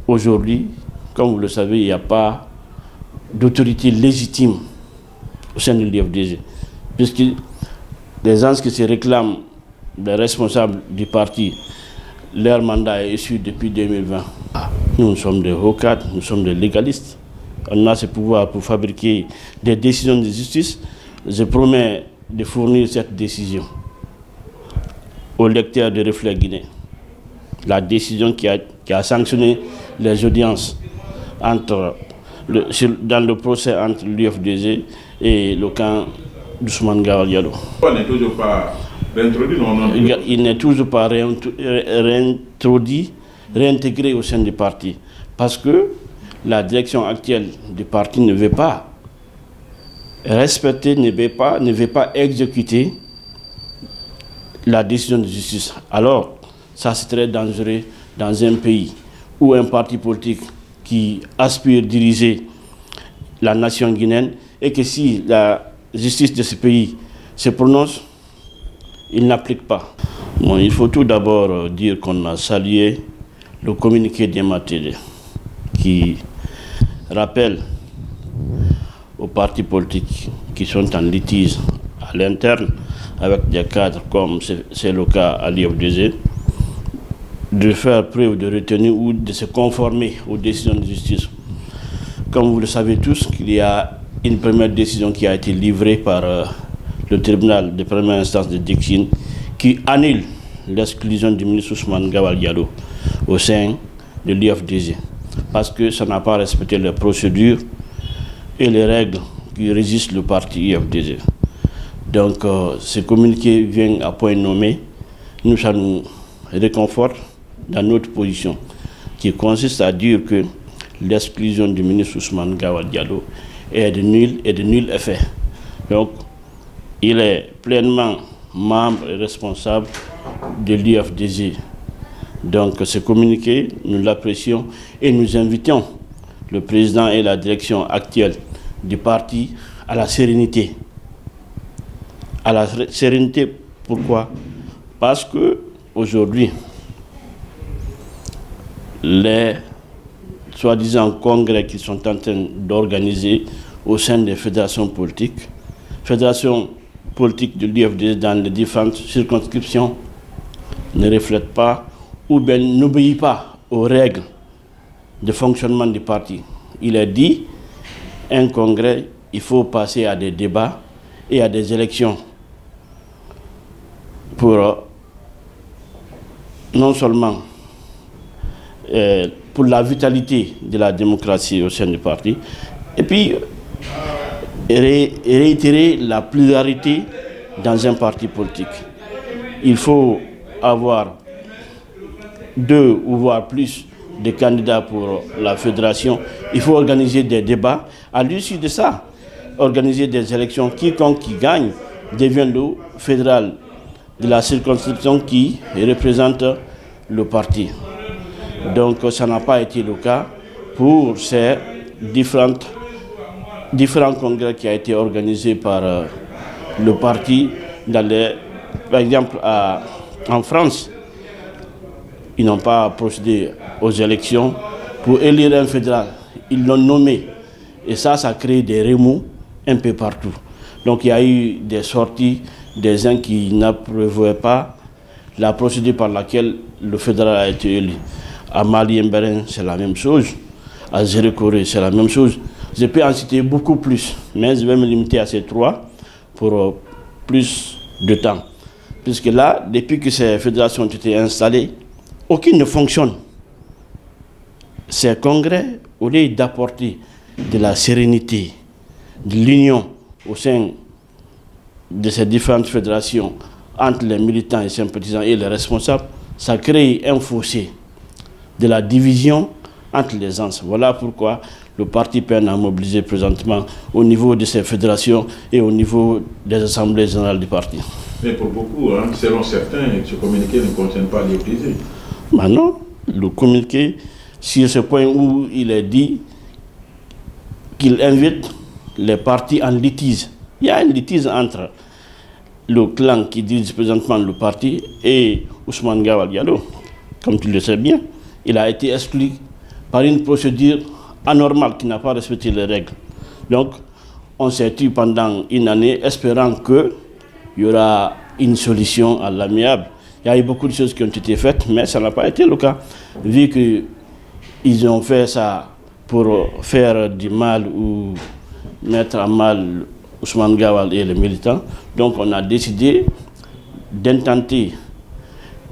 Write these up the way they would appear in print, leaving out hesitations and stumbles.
aujourd'hui, comme vous le savez, il n'y a pas d'autorité légitime au sein de l'IFDG, puisque les gens qui se réclament des responsables du parti, leur mandat est issu depuis 2020. Nous sommes des hauts cadres, nous sommes des légalistes. On a ce pouvoir pour fabriquer des décisions de justice. Je promets de fournir cette décision au lecteur de Reflet Guinée. La décision qui a sanctionné les audiences dans le procès entre l'UFDG et le camp d'Ousmane Gawal Diallo. Il n'est toujours pas réintroduit, non? Il n'est toujours pas réintégré au sein du parti. Parce que la direction actuelle du parti ne veut pas respecter, ne veut pas exécuter la décision de justice. Alors, ça c'est très dangereux dans un pays où un parti politique qui aspire à diriger la nation guinéenne et que si la justice de ce pays se prononce, il n'applique pas. Bon, il faut tout d'abord dire qu'on a salué le communiqué d'Ematédé qui rappelle aux partis politiques qui sont en litige à l'interne avec des cadres comme c'est le cas à l'IFDG de faire preuve de retenue ou de se conformer aux décisions de justice. Comme vous le savez tous, qu'il y a une première décision qui a été livrée par le tribunal de première instance de Dixine qui annule l'exclusion du ministre Ousmane Gawal Diallo au sein de l'IFDG parce que ça n'a pas respecté les procédures et les règles qui régissent le parti IFDG. Donc ce communiqué vient à point nommé. Nous, ça nous réconforte dans notre position qui consiste à dire que l'exclusion du ministre Ousmane Gawal Diallo est de nul effet. Donc il est pleinement membre et responsable de l'IFDG. Donc ce communiqué, nous l'apprécions et nous invitons le président et la direction actuelle du parti à la sérénité. À la sérénité, pourquoi? Parce que aujourd'hui, les soi-disant congrès qui sont en train d'organiser au sein des fédérations politiques de l'IFDG dans les différentes circonscriptions ne reflètent pas ou bien n'obéissent pas aux règles de fonctionnement du parti. Il est dit, un congrès, il faut passer à des débats et à des élections pour non seulement pour la vitalité de la démocratie au sein du parti, et puis réitérer la pluralité dans un parti politique. Il faut avoir 2 ou voire plus de candidats pour la fédération. Il faut organiser des débats. À l'issue de ça, organiser des élections. Quiconque qui gagne devient le fédéral de la circonscription qui représente le parti. Donc ça n'a pas été le cas pour ces différents congrès qui ont été organisés par le parti. Par exemple, en France, ils n'ont pas procédé aux élections pour élire un fédéral. Ils l'ont nommé. Et ça crée des remous un peu partout. Donc il y a eu des sorties des gens qui n'approuvaient pas la procédure par laquelle le fédéral a été élu. À Mali-Mberen, c'est la même chose. À Zérekoré, c'est la même chose. Je peux en citer beaucoup plus, mais je vais me limiter à ces 3 pour plus de temps. Puisque là, depuis que ces fédérations ont été installées, aucune ne fonctionne. Ces congrès, au lieu d'apporter de la sérénité, de l'union au sein de ces différentes fédérations entre les militants et sympathisants et les responsables, ça crée un fossé de la division entre les gens. Voilà pourquoi le parti peine à mobiliser présentement au niveau de ces fédérations et au niveau des assemblées générales du parti. Mais pour beaucoup, selon certains, ce communiqué ne contient pas l'IFDG. Non, le communiqué, sur ce point où il est dit qu'il invite les partis en litige. Il y a un litige entre le clan qui dirige présentement le parti et Ousmane Gawal Diallo. Comme tu le sais bien, il a été exclu par une procédure anormale qui n'a pas respecté les règles. Donc, on s'est tué pendant une année, espérant qu'il y aura une solution à l'amiable. Il y a eu beaucoup de choses qui ont été faites, mais ça n'a pas été le cas. Vu qu'ils ont fait ça pour faire du mal ou mettre à mal Ousmane Gawal et les militants, donc on a décidé d'intenter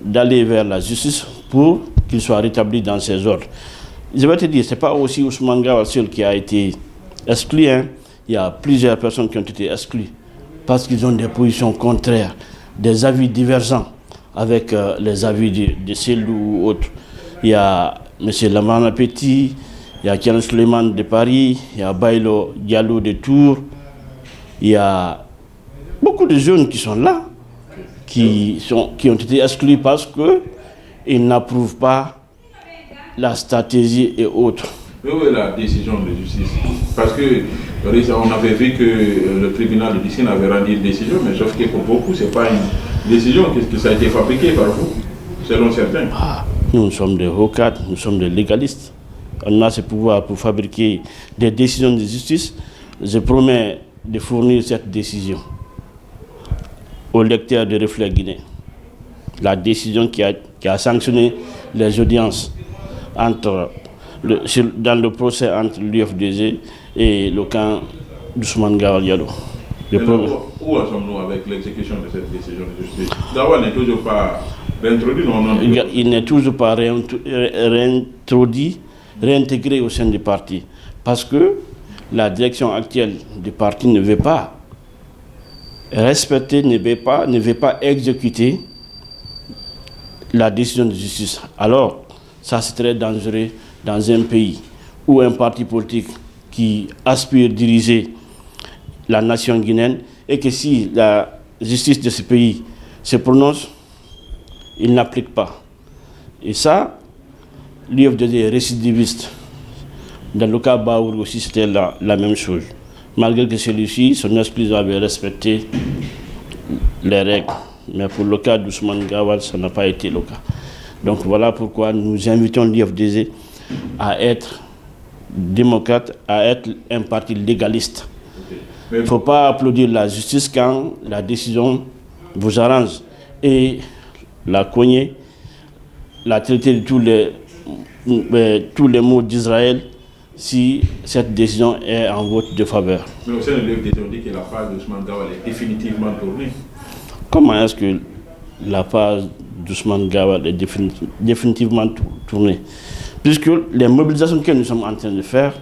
d'aller vers la justice pour qu'il soit rétabli dans ses ordres. Je vais te dire, ce n'est pas aussi Ousmane Gawal seul qui a été exclu. Hein. Il y a plusieurs personnes qui ont été exclues parce qu'ils ont des positions contraires, des avis divergents avec les avis de Selou ou autres. Il y a M. Lamana Petit, il y a Kian Suleiman de Paris, il y a Bailo Diallo de Tours, il y a beaucoup de jeunes qui sont là, qui ont été exclus parce qu'ils n'approuvent pas la stratégie et autres. Mais où est la décision de justice? Parce que on avait vu que le tribunal de Dissine avait rendu une décision, mais sauf que pour beaucoup, ce n'est pas une décision que ça a été fabriqué par vous, selon certains. Nous sommes des hauts cadres, nous sommes des légalistes. On a ce pouvoir pour fabriquer des décisions de justice. Je promets de fournir cette décision au lecteur de Reflet Guinée. La décision qui a sanctionné les audiences dans le procès entre l'UFDG et le camp d'Ousmane Gawal Diallo. Où en sommes-nous avec l'exécution de cette décision de justice? Gawal n'est toujours pas réintroduit, non? Il n'est toujours pas réintégré au sein du parti. Parce que la direction actuelle du parti ne veut pas respecter, ne veut pas exécuter la décision de justice. Alors, ça c'est très dangereux dans un pays où un parti politique qui aspire à diriger la nation guinéenne et que si la justice de ce pays se prononce, il n'applique pas. Et ça, l'UFDG est récidiviste. Dans le cas Baour aussi, c'était la même chose. Malgré que celui-ci, son esprit avait respecté les règles. Mais pour le cas d'Ousmane Gawal, ça n'a pas été le cas. Donc voilà pourquoi nous invitons l'UFDG à être démocrate, à être un parti légaliste. Il ne faut pas applaudir la justice quand la décision vous arrange et la cogner, la traiter de tous les mots d'Israël si cette décision est en votre défaveur. Mais au sein de l'UFDG, on dit que la phase d'Ousmane Gawal est définitivement tournée. Comment est-ce que la phase d'Ousmane Gawal est définitivement tournée? Puisque les mobilisations que nous sommes en train de faire,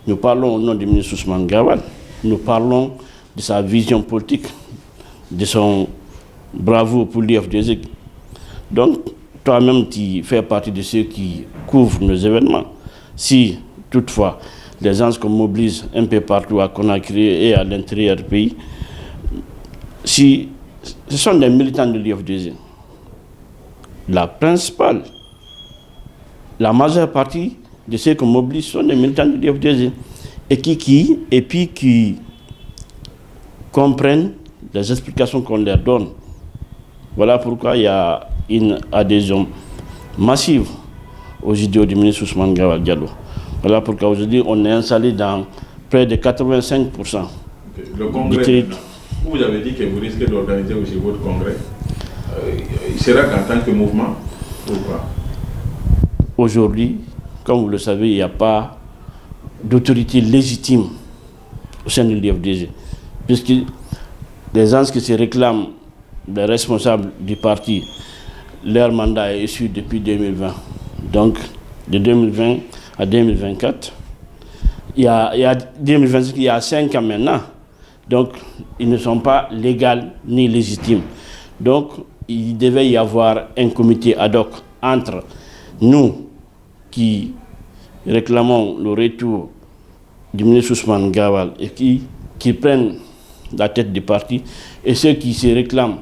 nous parlons au nom du ministre Ousmane Gawal, nous parlons de sa vision politique, de son bravoure pour l'UFDG. Donc, toi-même, tu fais partie de ceux qui couvrent nos événements. Si, toutefois, les gens qu'on mobilise un peu partout à Conakry et à l'intérieur du pays, si ce sont des militants de l'UFDG, la majeure partie de ceux qu'on mobilise sont des militants de l'UFDG et puis qui comprennent les explications qu'on leur donne. Voilà pourquoi il y a une adhésion massive aux idéaux du ministre Ousmane Gawal Diallo. Voilà pourquoi aujourd'hui on est installé dans près de 85%. Le congrès, vous avez dit que vous risquez d'organiser aussi votre congrès. Il sera qu'en tant que mouvement ou pas? Aujourd'hui, comme vous le savez, il n'y a pas d'autorité légitime au sein de l'UFDG. Puisque les gens qui se réclament des responsables du parti, leur mandat est issu depuis 2020. Donc, de 2020 à 2024, il y a 2025, il y a 5 ans maintenant. Donc, ils ne sont pas légaux ni légitimes. Donc, il devait y avoir un comité ad hoc entre nous qui réclamons le retour du ministre Ousmane Gawal et qui prennent la tête du parti et ceux qui se réclament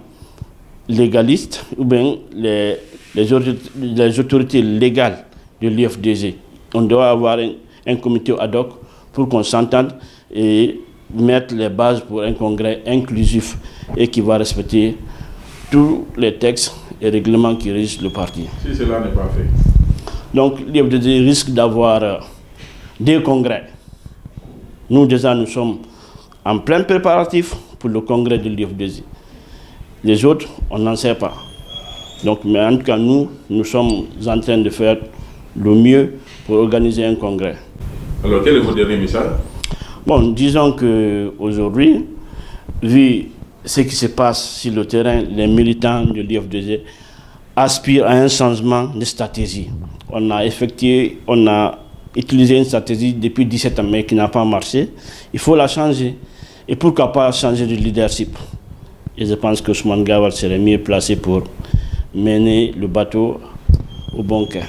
légalistes ou bien les autorités légales de l'UFDG. On doit avoir un comité ad hoc pour qu'on s'entende et mettre les bases pour un congrès inclusif et qui va respecter tous les textes et règlements qui régissent le parti. Si cela n'est pas fait? Donc l'IFDG risque d'avoir 2 congrès. Nous déjà, nous sommes en plein préparatif pour le congrès de l'IFDG. Les autres, on n'en sait pas. Donc, mais en tout cas, nous sommes en train de faire le mieux pour organiser un congrès. Alors, quel est votre dernier message? Bon, disons qu'aujourd'hui, vu ce qui se passe sur le terrain, les militants de l'IFDG aspirent à un changement de stratégie. On a utilisé une stratégie depuis 17 ans, mais qui n'a pas marché. Il faut la changer. Et pourquoi pas changer de leadership? Et je pense que Ousmane Gawal serait mieux placé pour mener le bateau au bon quai.